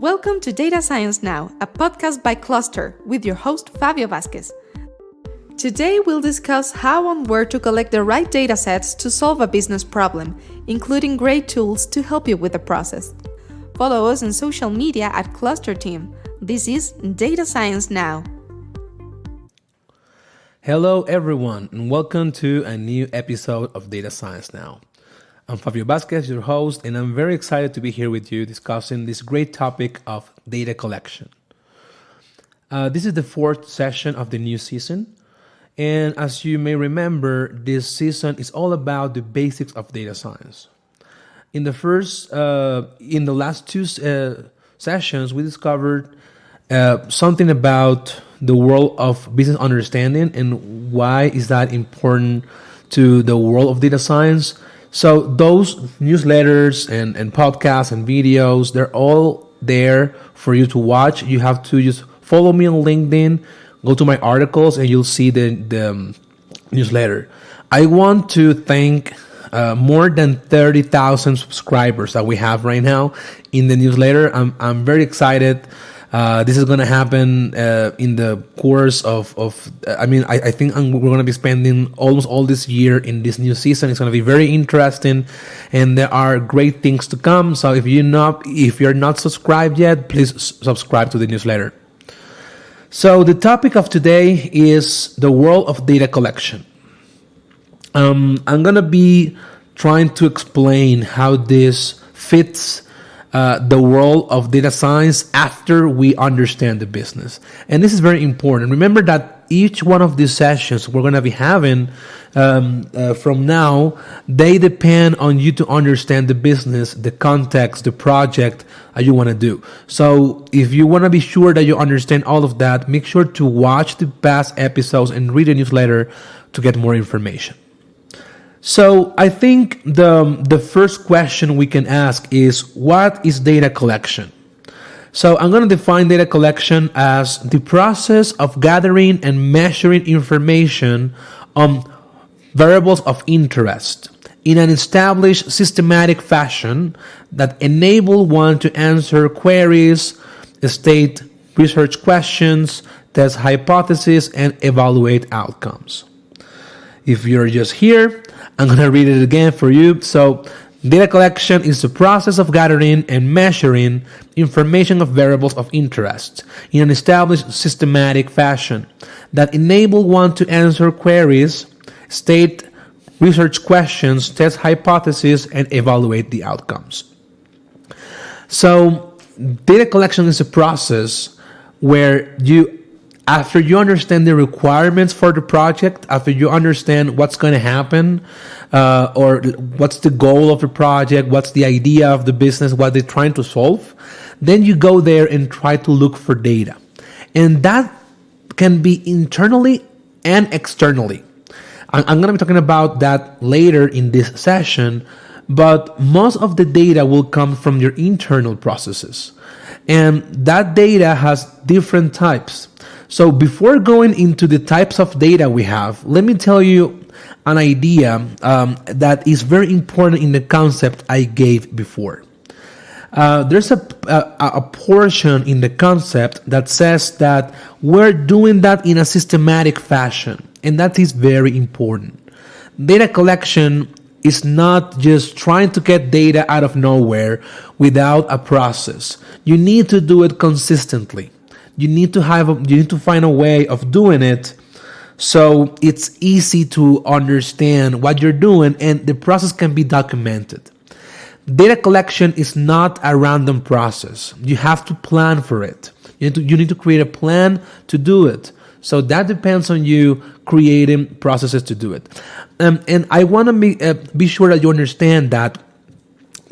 Welcome to Data Science Now, a podcast by Closter with your host Fabio Vasquez. Today we'll discuss how and where to collect the right datasets to solve a business problem, including great tools to help you with the process. Follow us on social media at Closter Team. This is Data Science Now. Hello everyone and welcome to a new episode of Data Science Now. I'm Fabio Vasquez, your host, and I'm very excited to be here with you discussing this great topic of data collection. This is the fourth session of the new season, and as you may remember, this season is all about the basics of data science. In the last two sessions, we discovered something about the world of business understanding and why is that important to the world of data science. So those newsletters and podcasts and videos, they're all there for you to watch. You have to just follow me on LinkedIn, go to my articles, and you'll see the newsletter. I want to thank more than 30,000 subscribers that we have right now in the newsletter. I'm very excited. This is going to happen in the course of I think we're going to be spending almost all this year in this new season. It's going to be very interesting, and there are great things to come. So if you're not subscribed yet, please subscribe to the newsletter. So the topic of today is the world of data collection. I'm going to be trying to explain how this fits the world of data science after we understand the business. And this is very important. Remember that each one of these sessions we're going to be having from now, they depend on you to understand the business, the context, the project you want to do. So if you want to be sure that you understand all of that, make sure to watch the past episodes and read the newsletter to get more information. So I think the first question we can ask is, what is data collection? So I'm going to define data collection as the process of gathering and measuring information on variables of interest in an established systematic fashion that enable one to answer queries, state research questions, test hypotheses, and evaluate outcomes. If you're just here, I'm going to read it again for you. So, data collection is the process of gathering and measuring information of variables of interest in an established systematic fashion that enable one to answer queries, state research questions, test hypotheses, and evaluate the outcomes. So, data collection is a process where after you understand the requirements for the project, after you understand what's going to happen, or what's the goal of the project, what's the idea of the business, what they're trying to solve, then you go there and try to look for data. And that can be internally and externally. I'm going to be talking about that later in this session, but most of the data will come from your internal processes. And that data has different types. So before going into the types of data we have, let me tell you an idea that is very important in the concept I gave before. There's a portion in the concept that says that we're doing that in a systematic fashion, and that is very important. Data collection is not just trying to get data out of nowhere without a process. You need to do it consistently. You need to find a way of doing it so it's easy to understand what you're doing, and the process can be documented. Data collection is not a random process. You have to plan for it. You need to create a plan to do it. So that depends on you creating processes to do it. And I want to be sure that you understand that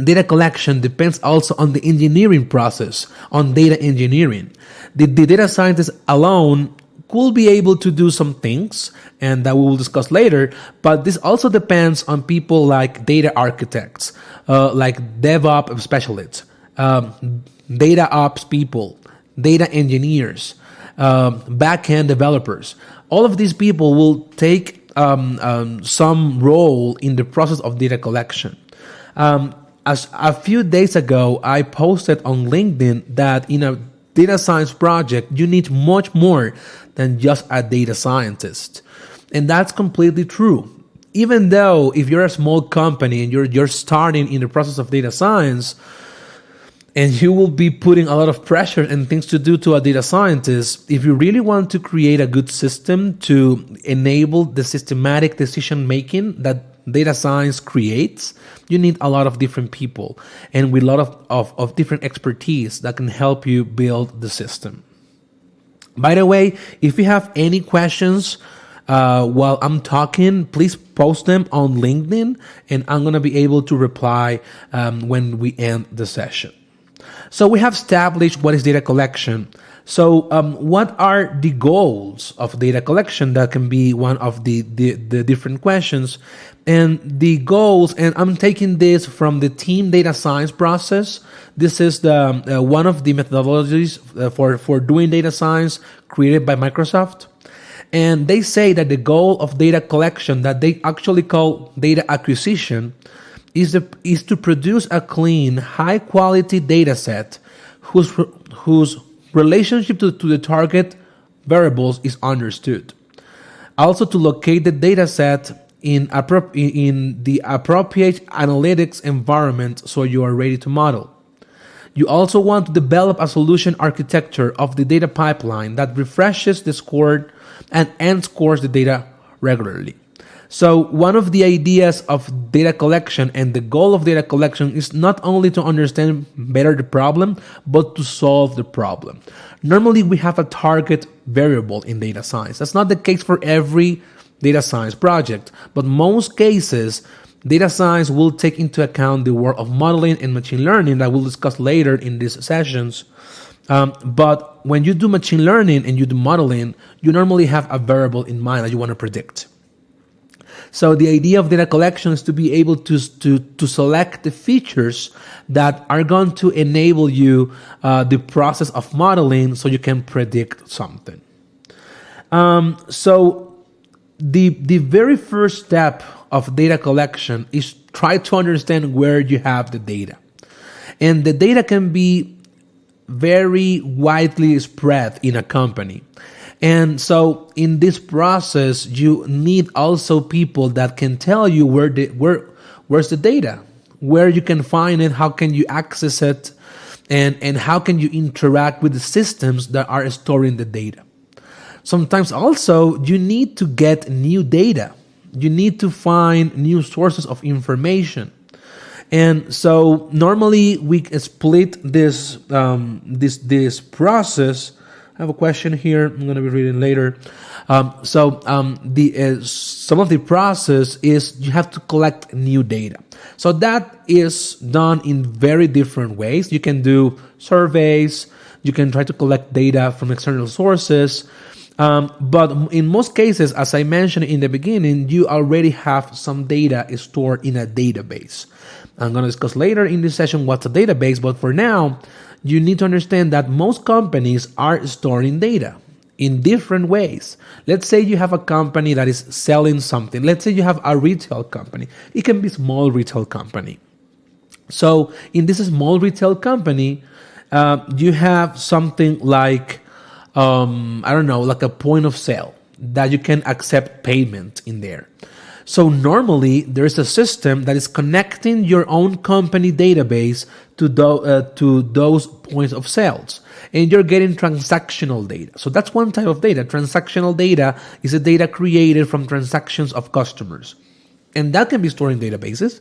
data collection depends also on the engineering process, on data engineering. The data scientist alone could be able to do some things, and that we will discuss later, but this also depends on people like data architects, like DevOps specialists, data ops people, data engineers, back-end developers. All of these people will take some role in the process of data collection. as a few days ago, I posted on LinkedIn that in a data science project, you need much more than just a data scientist. And that's completely true. Even though if you're a small company and you're starting in the process of data science, and you will be putting a lot of pressure and things to do to a data scientist, if you really want to create a good system to enable the systematic decision making that data science creates, you need a lot of different people and with a lot of different expertise that can help you build the system. By the way, if you have any questions while I'm talking, please post them on LinkedIn and I'm going to be able to reply when we end the session. So we have established what is data collection. So what are the goals of data collection? That can be one of the different questions. And the goals, and I'm taking this from the team data science process. This is the one of the methodologies for doing data science created by Microsoft. And they say that the goal of data collection, that they actually call data acquisition, is to produce a clean, high-quality data set whose relationship to the target variables is understood. Also, to locate the data set in the appropriate analytics environment so you are ready to model. You also want to develop a solution architecture of the data pipeline that refreshes the score and scores the data regularly. So one of the ideas of data collection and the goal of data collection is not only to understand better the problem, but to solve the problem. Normally, we have a target variable in data science. That's not the case for every data science project, but most cases, data science will take into account the world of modeling and machine learning that we'll discuss later in these sessions. But when you do machine learning and you do modeling, you normally have a variable in mind that you want to predict. So the idea of data collection is to be able to select the features that are going to enable you the process of modeling so you can predict something. So the very first step of data collection is try to understand where you have the data. And the data can be very widely spread in a company. And so in this process, you need also people that can tell you where's the data, where you can find it, how can you access it, and how can you interact with the systems that are storing the data. Sometimes also you need to get new data. You need to find new sources of information. And so normally we split this process. I have a question here. I'm going to be reading later. Some of the process is you have to collect new data. So that is done in very different ways. You can do surveys. You can try to collect data from external sources. But in most cases, as I mentioned in the beginning, you already have some data stored in a database. I'm going to discuss later in this session what's a database, but for now, you need to understand that most companies are storing data in different ways. Let's say you have a company that is selling something. Let's say you have a retail company. It can be a small retail company. So in this small retail company, you have something like, like a point of sale that you can accept payment in there. So normally there's a system that is connecting your own company database to those points of sales, and you're getting transactional data. So that's one type of data. Transactional data is a data created from transactions of customers, and that can be stored in databases.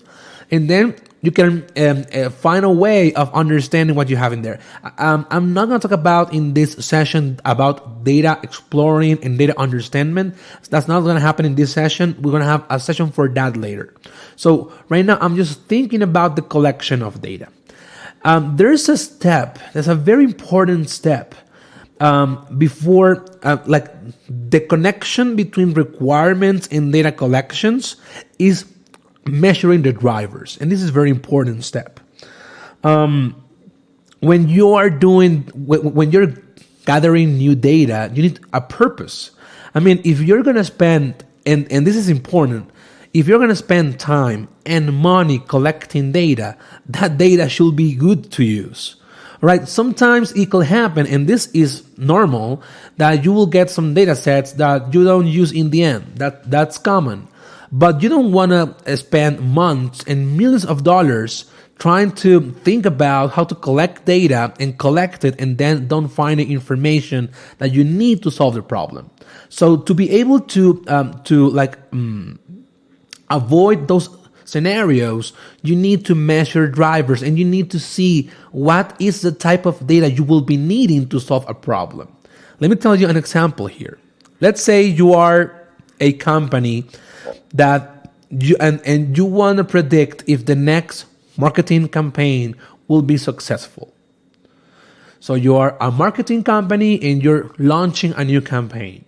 And then you can find a way of understanding what you have in there. I'm not going to talk about in this session about data exploring and data understanding. That's not going to happen in this session. We're going to have a session for that later. So right now, I'm just thinking about the collection of data. There's a very important step before, the connection between requirements and data collections is measuring the drivers, and this is a very important step. When you're gathering new data, you need a purpose. I mean, if you're gonna spend, and this is important, If you're going to spend time and money collecting data, that data should be good to use. Right? Sometimes it could happen, and this is normal, that you will get some data sets that you don't use in the end. That's common. But you don't want to spend months and millions of dollars trying to think about how to collect data and collect it and then don't find the information that you need to solve the problem. So to be able to avoid those scenarios, you need to measure drivers and you need to see what is the type of data you will be needing to solve a problem. Let me tell you an example here. Let's say you are a company that you want to predict if the next marketing campaign will be successful. So you are a marketing company and you're launching a new campaign.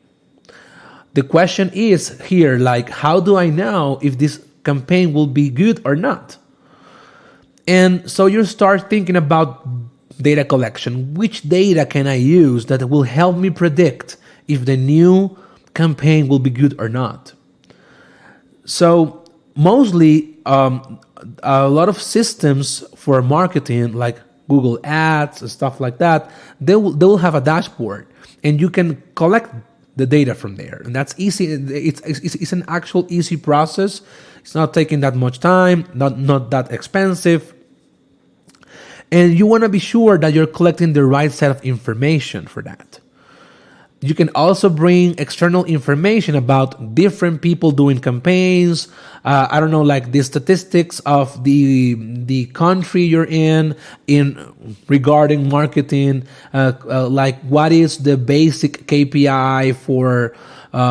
The question is here, like, how do I know if this campaign will be good or not? And so you start thinking about data collection. Which data can I use that will help me predict if the new campaign will be good or not? So mostly a lot of systems for marketing, like Google Ads and stuff like that, they will have a dashboard and you can collect the data from there, and that's easy. It's an actual easy process. It's not taking that much time, not that expensive, and you want to be sure that you're collecting the right set of information for that. You can also bring external information about different people doing campaigns. I don't know, like the statistics of the country you're in regarding marketing. Like what is the basic KPI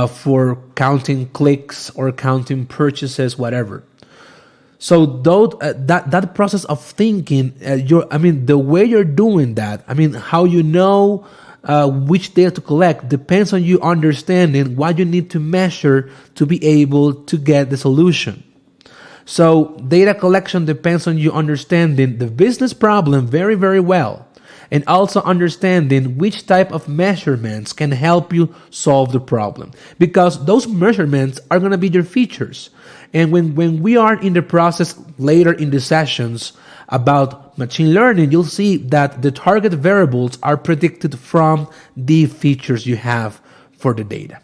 for counting clicks or counting purchases, whatever. So that process of thinking, the way you're doing that, how you know which data to collect depends on you understanding what you need to measure to be able to get the solution. So data collection depends on you understanding the business problem very, very well, and also understanding which type of measurements can help you solve the problem, because those measurements are going to be your features. And when we are in the process later in the sessions about machine learning, you'll see that the target variables are predicted from the features you have for the data.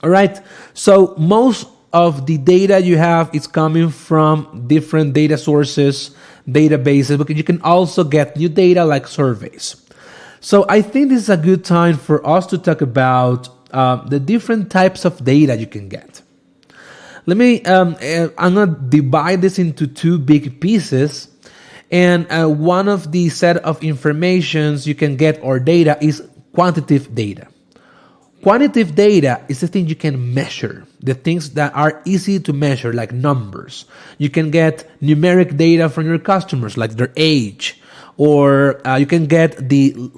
All right, so most of the data you have is coming from different data sources, databases, but you can also get new data like surveys. So I think this is a good time for us to talk about the different types of data you can get. I'm going to divide this into two big pieces. And one of the set of informations you can get or data is quantitative data. Quantitative data is the thing you can measure, the things that are easy to measure, like numbers. You can get numeric data from your customers, like their age, or you can get the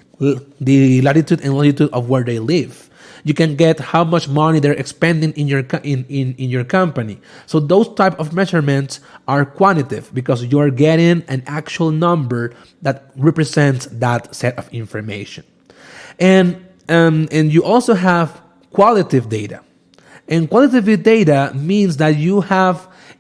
latitude and longitude of where they live. You can get how much money they're expending in your company. So those type of measurements are quantitative because you're getting an actual number that represents that set of information. And you also have qualitative data. And qualitative data means that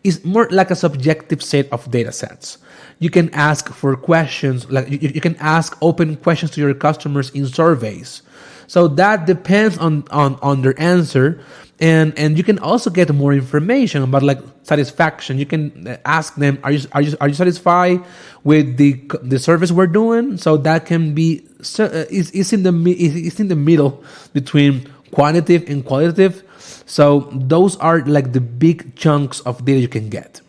is more like a subjective set of data sets. You can ask for questions, like you can ask open questions to your customers in surveys. So that depends on their answer, and you can also get more information about like satisfaction. You can ask them, are you satisfied with the service we're doing? So that can be it's in the middle between quantitative and qualitative. So those are like the big chunks of data you can get.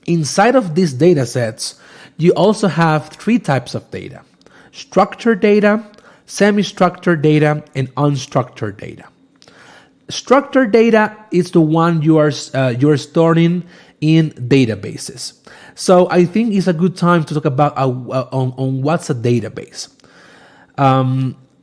Inside of these data sets, you also have three types of data: structured data, semi-structured data, and unstructured data. Structured data is the one you are storing in databases. So I think it's a good time to talk about on what's a database.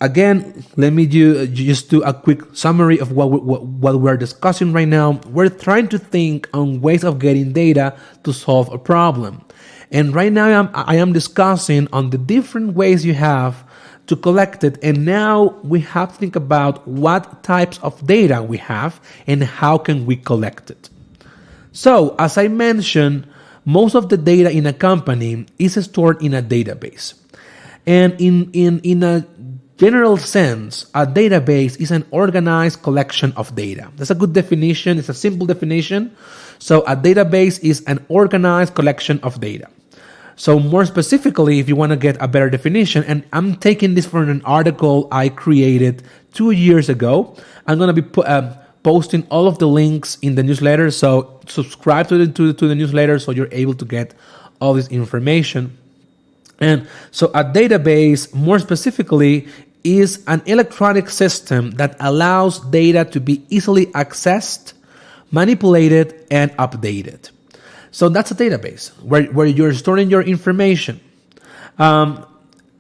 Again, let me just do a quick summary of what we're discussing right now. We're trying to think on ways of getting data to solve a problem. And right now I am discussing on the different ways you have to collect it, and now we have to think about what types of data we have and how can we collect it. So, as I mentioned, most of the data in a company is stored in a database. And in a general sense, a database is an organized collection of data. That's a good definition. It's a simple definition. So a database is an organized collection of data. So more specifically, if you want to get a better definition, and I'm taking this from an article I created 2 years ago. I'm going to be posting all of the links in the newsletter. So subscribe to the newsletter so you're able to get all this information. And so a database, more specifically, is an electronic system that allows data to be easily accessed, manipulated, and updated. So that's a database where you're storing your information.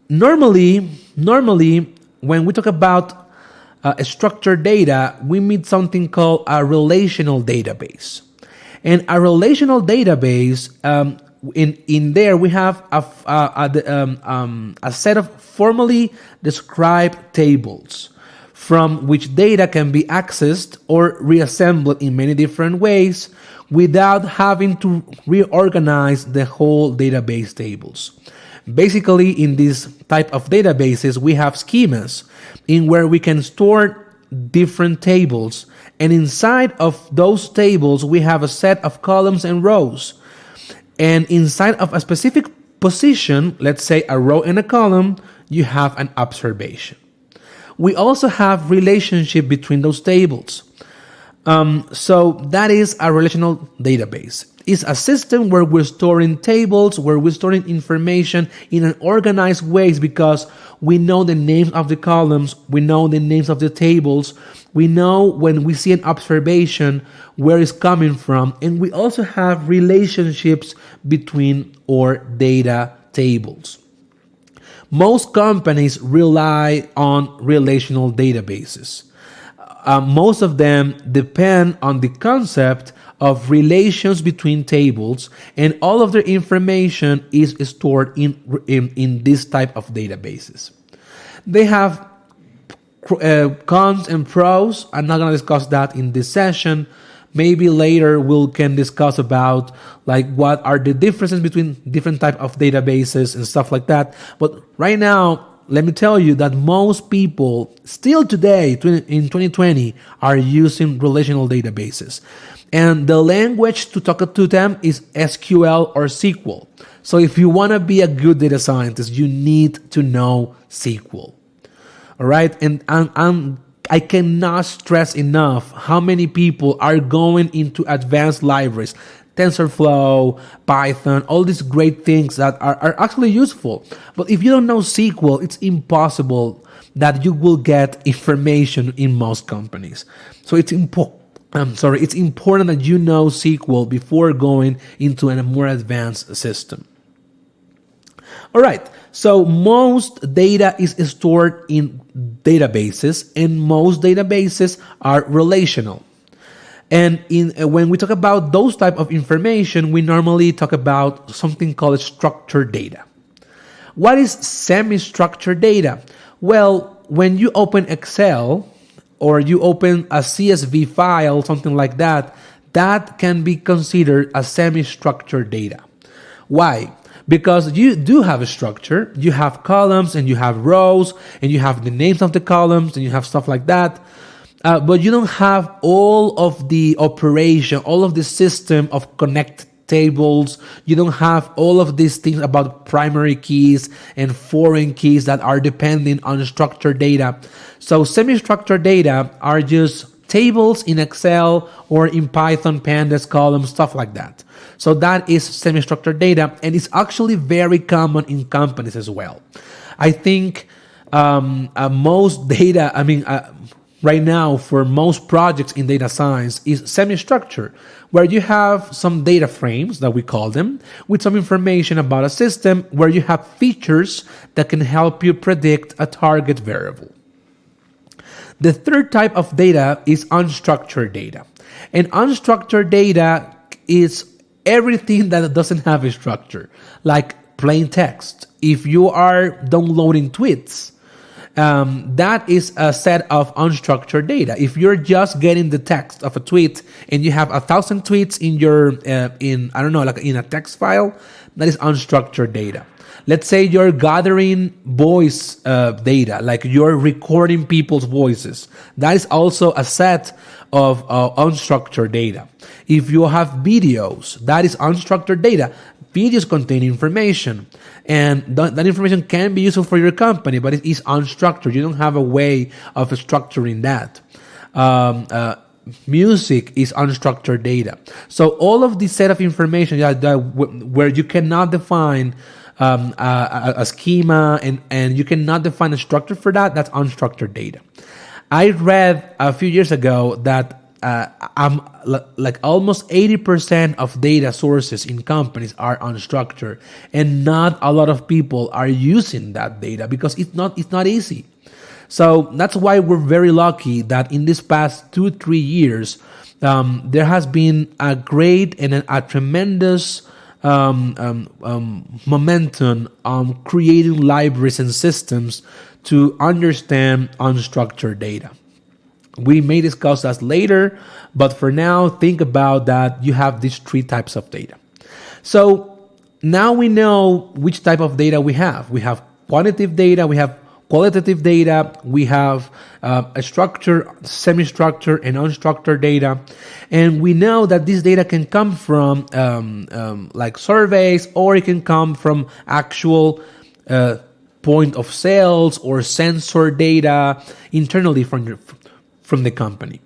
Normally, when we talk about structured data, we mean something called a relational database. And a relational database, in there we have a set of formally described tables from which data can be accessed or reassembled in many different ways without having to reorganize the whole database tables. Basically, in this type of databases, we have schemas in where we can store different tables, and inside of those tables, we have a set of columns and rows. And inside of a specific position, let's say a row and a column, you have an observation. We also have relationship between those tables. So that is a relational database. It's a system where we're storing tables, where we're storing information in an organized way because we know the names of the columns, we know the names of the tables, we know when we see an observation where it's coming from, and we also have relationships between our data tables. Most companies rely on relational databases. Most of them depend on the concept of relations between tables, and all of their information is stored in this type of databases. They have cons and pros. I'm not going to discuss that in this session. Maybe later we can discuss about like what are the differences between different type of databases and stuff like that. But right now, let me tell you that most people still today in 2020 are using relational databases. And the language to talk to them is SQL or SQL. So if you want to be a good data scientist, you need to know SQL. All right. And I cannot stress enough how many people are going into advanced libraries, TensorFlow, Python, all these great things that are actually useful. But if you don't know SQL, it's impossible that you will get information in most companies. So it's important that you know SQL before going into a more advanced system. All right, so most data is stored in databases, and most databases are relational. And when we talk about those type of information, we normally talk about something called structured data. What is semi-structured data? Well, when you open Excel or you open a CSV file, something like that, that can be considered as semi-structured data. Why? Because you do have a structure, you have columns and you have rows and you have the names of the columns and you have stuff like that. But you don't have all of the operation, all of the system of connect tables. You don't have all of these things about primary keys and foreign keys that are depending on structured data. So semi-structured data are just tables in Excel or in Python, pandas, columns, stuff like that. So that is semi-structured data, and it's actually very common in companies as well. I think most data, right now for most projects in data science is semi-structured, where you have some data frames that we call them with some information about a system where you have features that can help you predict a target variable. The third type of data is unstructured data. And unstructured data is everything that doesn't have a structure, like plain text. If you are downloading tweets, that is a set of unstructured data. If you're just getting the text of a tweet and you have 1,000 tweets in your in a text file, that is unstructured data. Let's say you're gathering voice data, like you're recording people's voices. That is also a set of unstructured data. If you have videos, that is unstructured data. Videos contain information, and that information can be useful for your company, but it is unstructured. You don't have a way of structuring that. Music is unstructured data. So all of this set of information where you cannot define a schema and you cannot define a structure for that, that's unstructured data. I read a few years ago that almost 80% of data sources in companies are unstructured, and not a lot of people are using that data because it's not easy. So that's why we're very lucky that in this past 2-3 years, there has been a great and a tremendous momentum on creating libraries and systems to understand unstructured data. We may discuss that later, but for now, think about that you have these 3 types of data. So now we know which type of data we have. We have quantitative data, we have qualitative data, we have a structured, semi-structured, and unstructured data. And we know that this data can come from like surveys, or it can come from actual point of sales or sensor data internally from the company.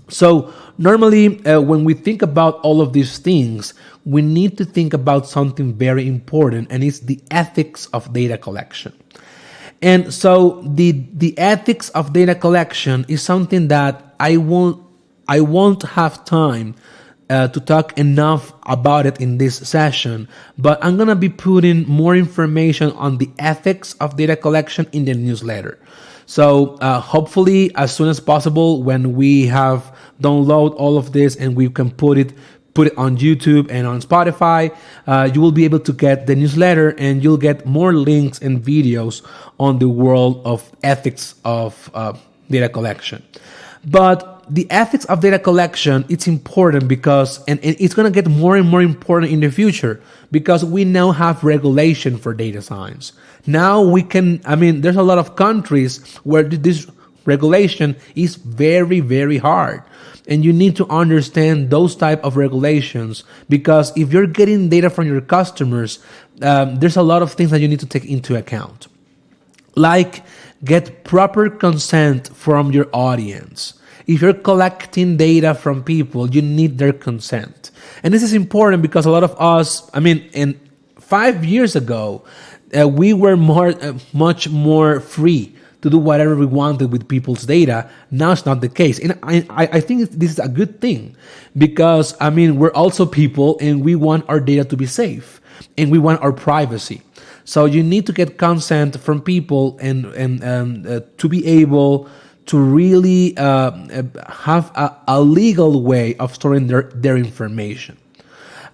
So normally when we think about all of these things, we need to think about something very important, and it's the ethics of data collection. And so the ethics of data collection is something that I won't have time to talk enough about it in this session, but I'm gonna be putting more information on the ethics of data collection in the newsletter. So hopefully as soon as possible, when we have download all of this and we can put it on YouTube and on Spotify, you will be able to get the newsletter, and you'll get more links and videos on the world of ethics of data collection. But the ethics of data collection, it's important because, and it's going to get more and more important in the future, because we now have regulation for data science. Now we can, there's a lot of countries where this regulation is very, very hard. And you need to understand those type of regulations, because if you're getting data from your customers, there's a lot of things that you need to take into account. Like, get proper consent from your audience. If you're collecting data from people, you need their consent. And this is important because a lot of us, in 5 years ago, we were much more free to do whatever we wanted with people's data. Now it's not the case. And I think this is a good thing, because, we're also people and we want our data to be safe and we want our privacy. So you need to get consent from people and to be able to really have a legal way of storing their information.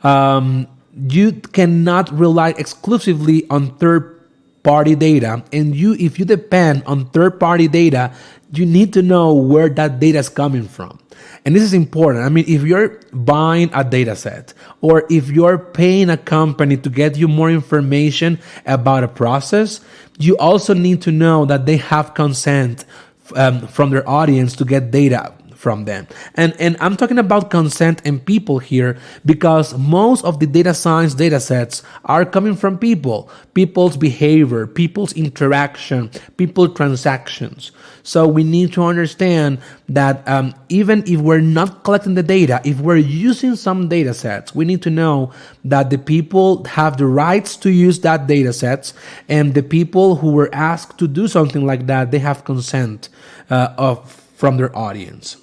You cannot rely exclusively on third-party data, and if you depend on third-party data, you need to know where that data is coming from. And this is important. If you're buying a data set, or if you're paying a company to get you more information about a process, you also need to know that they have consent from their audience to get data from them. And I'm talking about consent and people here, because most of the data science data sets are coming from people's behavior, people's interaction, people's transactions. So we need to understand that even if we're not collecting the data, if we're using some data sets, we need to know that the people have the rights to use that data sets, and the people who were asked to do something like that, they have consent from their audience.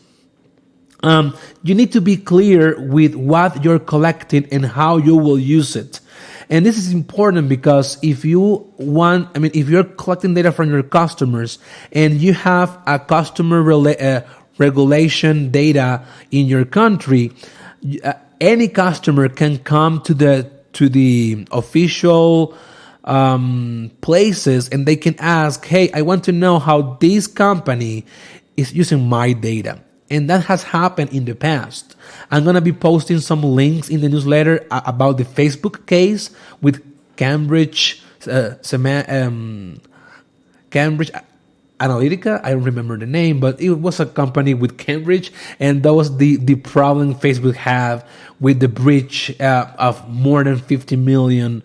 You need to be clear with what you're collecting and how you will use it. And this is important because if you're collecting data from your customers and you have a customer regulation data in your country, any customer can come to the official places, and they can ask, hey, I want to know how this company is using my data. And that has happened in the past. I'm going to be posting some links in the newsletter about the Facebook case with Cambridge Analytica. I don't remember the name, but it was a company with Cambridge, and that was the problem Facebook had with the breach of more than 50 million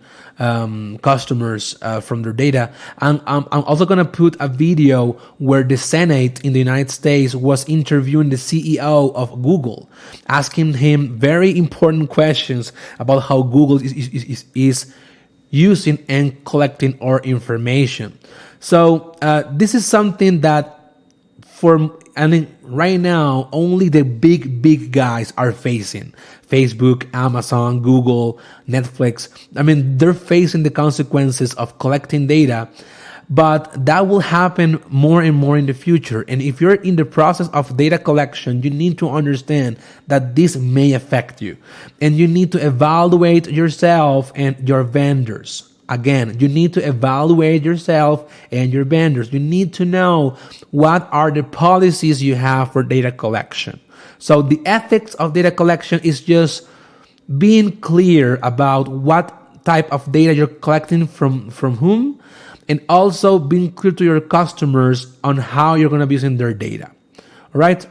customers from their data. And I'm also going to put a video where the Senate in the United States was interviewing the CEO of Google, asking him very important questions about how Google is using and collecting our information. So this is something that right now only the big guys are facing. Facebook, Amazon, Google, Netflix. They're facing the consequences of collecting data, but that will happen more and more in the future. And if you're in the process of data collection, you need to understand that this may affect you. And you need to evaluate yourself and your vendors. Again, you need to evaluate yourself and your vendors. You need to know what are the policies you have for data collection. So the ethics of data collection is just being clear about what type of data you're collecting from whom, and also being clear to your customers on how you're going to be using their data. All right?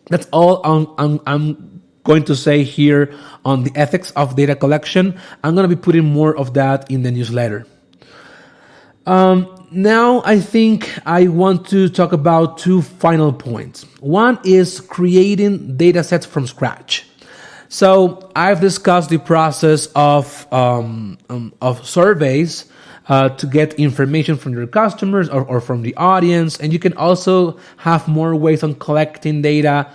That's all I'm going to say here on the ethics of data collection. I'm going to be putting more of that in the newsletter. Now I think I want to talk about two final points. One is creating data sets from scratch. So I've discussed the process of surveys to get information from your customers or from the audience, and you can also have more ways on collecting data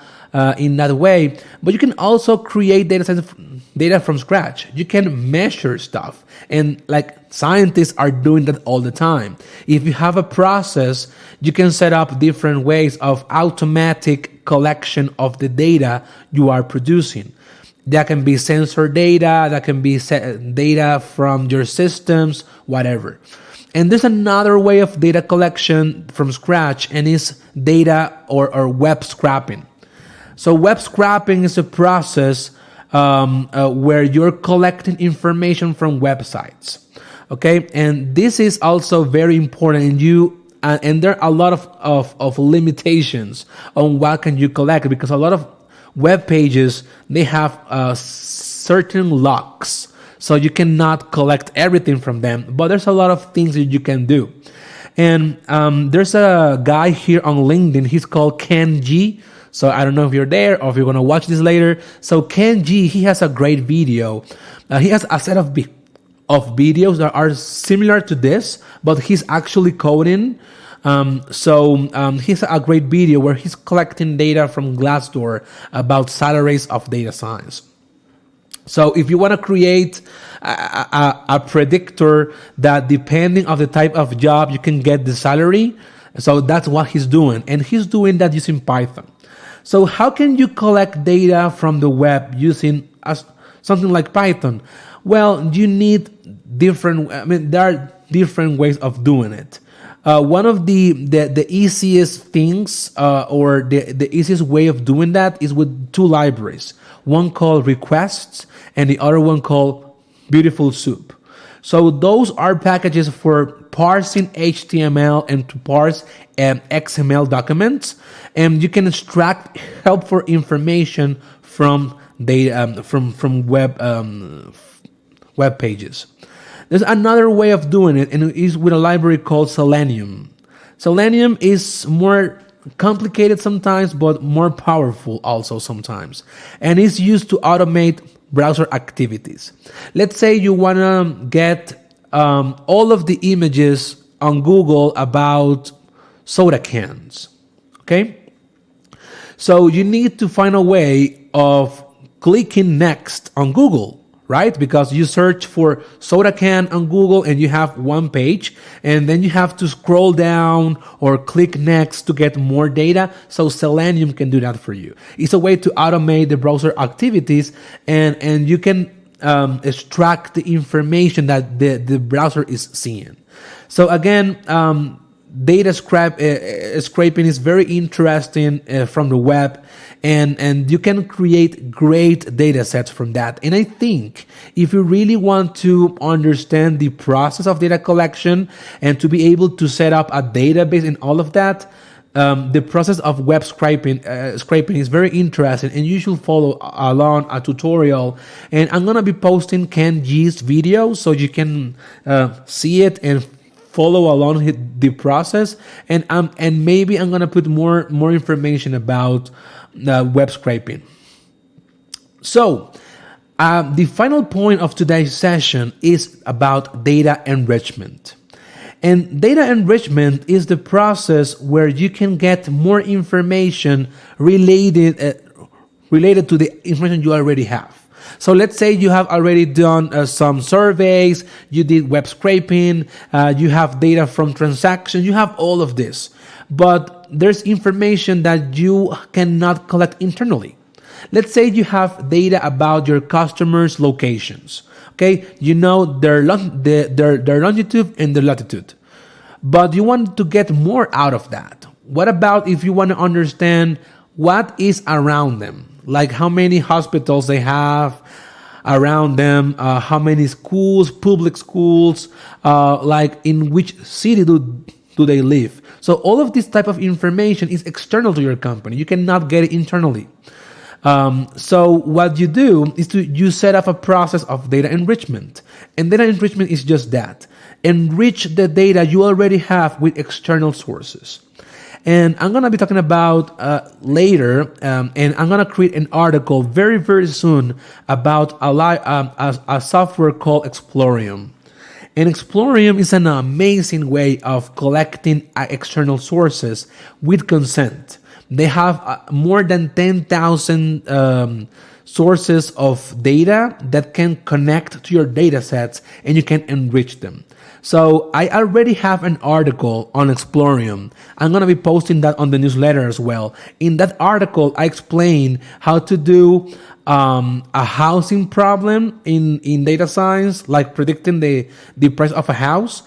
in that way. But you can also create data from scratch. You can measure stuff, and scientists are doing that all the time. If you have a process, you can set up different ways of automatic collection of the data you are producing. That can be sensor data, that can be data from your systems, whatever. And there's another way of data collection from scratch, and it's data or web scraping. So web scraping is a process where you're collecting information from websites. Okay, and this is also very important. And there are a lot of limitations on what can you collect, because a lot of web pages, they have certain locks, so you cannot collect everything from them. But there's a lot of things that you can do. And there's a guy here on LinkedIn. He's called Ken G. So I don't know if you're there or if you're going to watch this later. So Ken G, he has a great video. He has a set of videos that are similar to this, but he's actually coding. He's a great video where he's collecting data from Glassdoor about salaries of data science. So if you want to create a predictor that depending on the type of job you can get the salary, so that's what he's doing. And he's doing that using Python. So how can you collect data from the web using something like Python? Well, you need there are different ways of doing it. One of the easiest things or the easiest way of doing that is with two libraries. One called Requests and the other one called Beautiful Soup. So those are packages for parsing HTML and to parse XML documents, and you can extract helpful information from data from web pages. There's another way of doing it, and it is with a library called Selenium. Selenium is more complicated sometimes, but more powerful also sometimes. And it's used to automate browser activities. Let's say you want to get all of the images on Google about soda cans. Okay? So you need to find a way of clicking next on Google, right? Because you search for soda can on Google and you have one page, and then you have to scroll down or click next to get more data. So Selenium can do that for you. It's a way to automate the browser activities, and you can extract the information that the browser is seeing. So again, scraping is very interesting from the web, and you can create great data sets from that. And I think if you really want to understand the process of data collection and to be able to set up a database and all of that, the process of web scraping is very interesting, and you should follow along a tutorial. And I'm gonna be posting Ken G's video so you can see it and follow along the process. And maybe I'm gonna put more information about web scraping. So the final point of today's session is about data enrichment. And data enrichment is the process where you can get more information related to the information you already have. So let's say you have already done some surveys, you did web scraping, you have data from transactions, you have all of this. But there's information that you cannot collect internally. Let's say you have data about your customers' locations. Okay, you know their longitude and their latitude, but you want to get more out of that. What about if you want to understand what is around them, like how many hospitals they have around them, how many schools, public schools, like in which city do they live? So all of this type of information is external to your company. You cannot get it internally. So what you do is you set up a process of data enrichment. And data enrichment is just that. Enrich the data you already have with external sources. And I'm going to be talking about later, and I'm going to create an article very, very soon about a software called Explorium. And Explorium is an amazing way of collecting external sources with consent. They have more than 10,000 sources of data that can connect to your data sets, and you can enrich them. So I already have an article on Explorium. I'm going to be posting that on the newsletter as well. In that article, I explain how to do a housing problem in data science, like predicting the price of a house.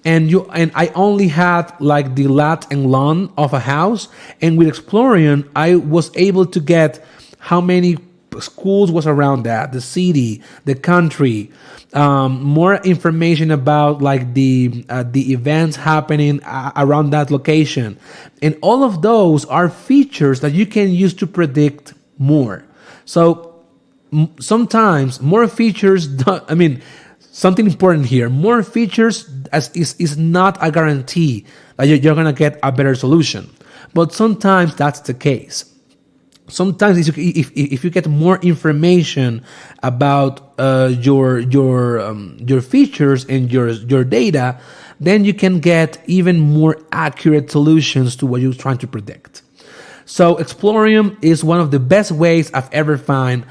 And I only had like the lat and lon of a house. And with Explorium, I was able to get how many schools was around that, the city, the country, more information about like the events happening around that location. And all of those are features that you can use to predict more. So sometimes more features, something important here, more features is not a guarantee that you're going to get a better solution. But sometimes that's the case. Sometimes if you get more information about your features and your data, then you can get even more accurate solutions to what you're trying to predict. So Explorium is one of the best ways I've ever found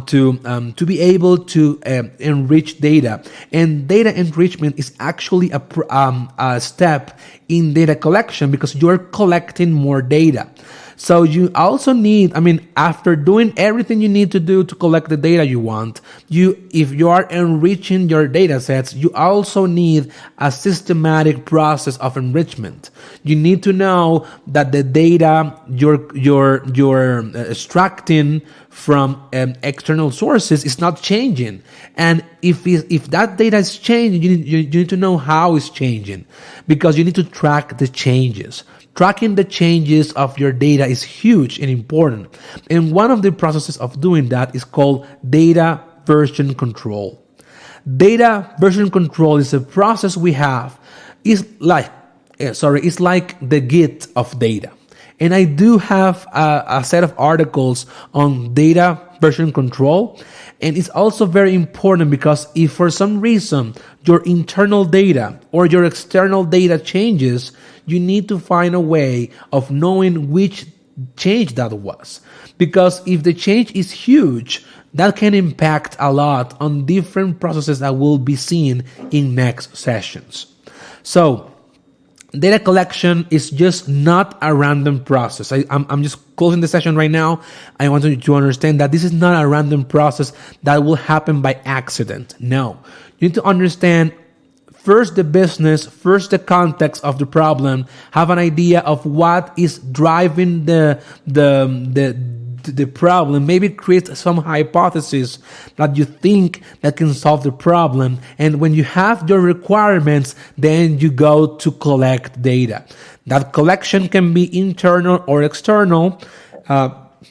to be able to enrich data. And data enrichment is actually a step in data collection because you're collecting more data. So you also need, after doing everything you need to do to collect the data you want, if you are enriching your data sets, you also need a systematic process of enrichment. You need to know that the data you're extracting from external sources is not changing. And if that data is changing, you need to know how it's changing, because you need to track the changes. Tracking the changes of your data is huge and important. And one of the processes of doing that is called data version control. Data version control is a process we have. It's like the Git of data. And I do have a set of articles on data version control. And it's also very important because if for some reason your internal data or your external data changes, you need to find a way of knowing which change that was. Because if the change is huge, that can impact a lot on different processes that will be seen in next sessions. So data collection is just not a random process. I'm just closing the session right now. I want you to understand that this is not a random process that will happen by accident. No, you need to understand first the business, first the context of the problem, have an idea of what is driving the problem, maybe create some hypothesis that you think that can solve the problem. And when you have your requirements, then you go to collect data. That collection can be internal or external.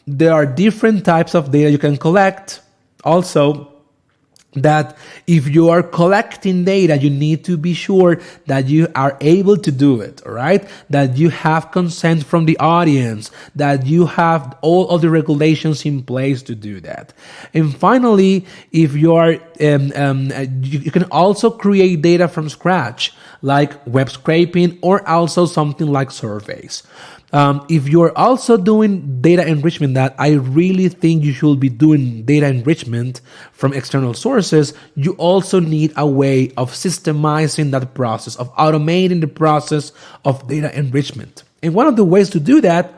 There are different types of data you can collect. Also, that if you are collecting data, you need to be sure that you are able to do it, all right? That you have consent from the audience, that you have all of the regulations in place to do that. And finally, if you are, you can also create data from scratch, like web scraping, or also something like surveys. If you're also doing data enrichment, that I really think you should be doing data enrichment from external sources, you also need a way of systemizing that process, of automating the process of data enrichment. And one of the ways to do that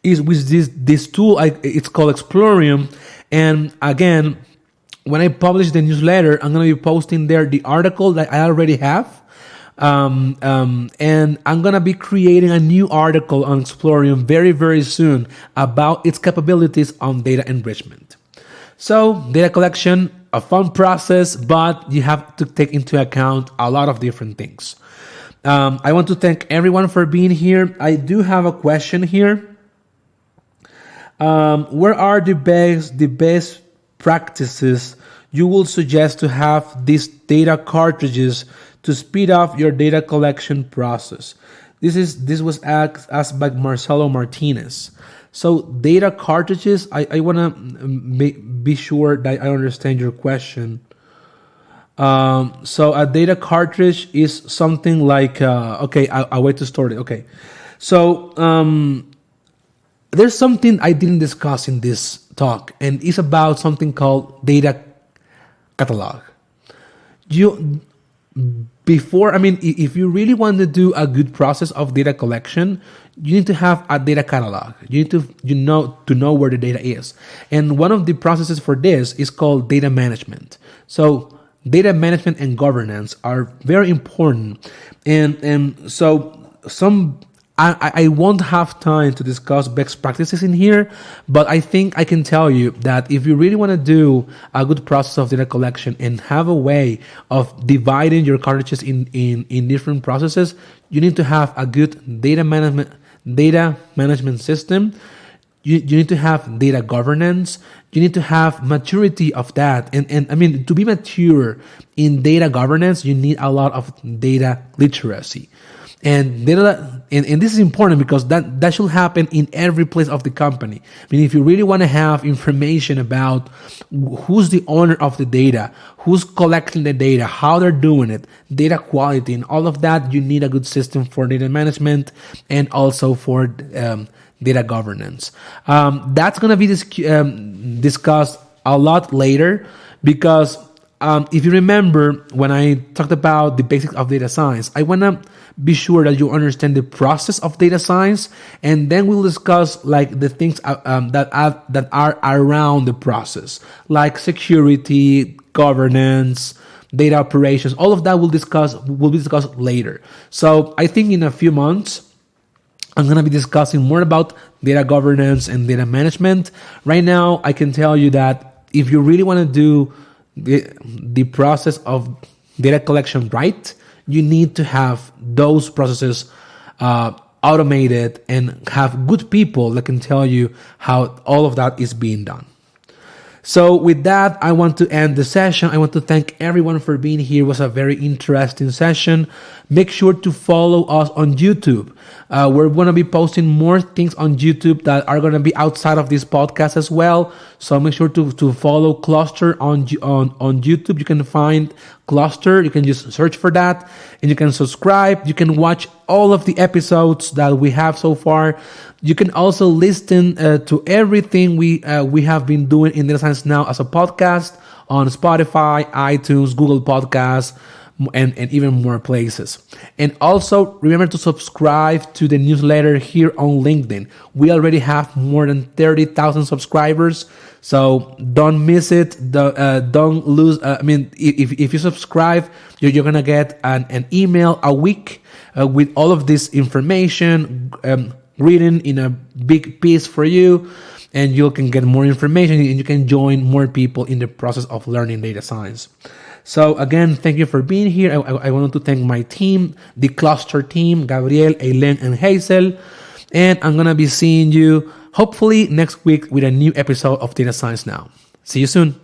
is with this tool. It's called Explorium. And again, when I publish the newsletter, I'm going to be posting there the article that I already have. And I'm going to be creating a new article on Explorium very, very soon about its capabilities on data enrichment. So data collection, a fun process, but you have to take into account a lot of different things. I want to thank everyone for being here. I do have a question here. Where are the best practices you will suggest to have these data cartridges to speed up your data collection process? This was asked by Marcelo Martinez. So data cartridges, I want to be sure that I understand your question. So a data cartridge is something like, okay, I'll wait to store it. Okay. So there's something I didn't discuss in this talk, and it's about something called data catalog. If you really want to do a good process of data collection, you need to have a data catalog. You need to know where the data is. And one of the processes for this is called data management. So data management and governance are very important. And so I won't have time to discuss best practices in here, but I think I can tell you that if you really want to do a good process of data collection and have a way of dividing your cartridges in different processes, you need to have a good data management system. You need to have data governance. You need to have maturity of that. And I mean, to be mature in data governance, you need a lot of data literacy. And this is important because that should happen in every place of the company. I mean, if you really want to have information about who's the owner of the data, who's collecting the data, how they're doing it, data quality, and all of that, you need a good system for data management and also for data governance. That's going to be discussed a lot later because if you remember when I talked about the basics of data science, I want to be sure that you understand the process of data science, and then we'll discuss like the things that are around the process, like security, governance, data operations. All of that will be discussed later. So I think in a few months, I'm going to be discussing more about data governance and data management. Right now, I can tell you that if you really want to do the process of data collection right, you need to have those processes automated and have good people that can tell you how all of that is being done. So with that, I want to end the session. I want to thank everyone for being here. It was a very interesting session. Make sure to follow us on YouTube. We're going to be posting more things on YouTube that are going to be outside of this podcast as well. So make sure to follow Closter on YouTube. You can find Closter. You can just search for that and you can subscribe. You can watch all of the episodes that we have so far. You can also listen to everything we have been doing in Data Science Now as a podcast on Spotify, iTunes, Google Podcasts, and even more places. And also remember to subscribe to the newsletter here on LinkedIn. We already have more than 30,000 subscribers, so don't miss it. Don't lose. If you subscribe, you're gonna get an email a week with all of this information written in a big piece for you, and you can get more information and you can join more people in the process of learning data science. So again, thank you for being here. I wanted to thank my team, the Closter team, Gabriel, Eileen, and Hazel. And I'm going to be seeing you hopefully next week with a new episode of Data Science Now. See you soon.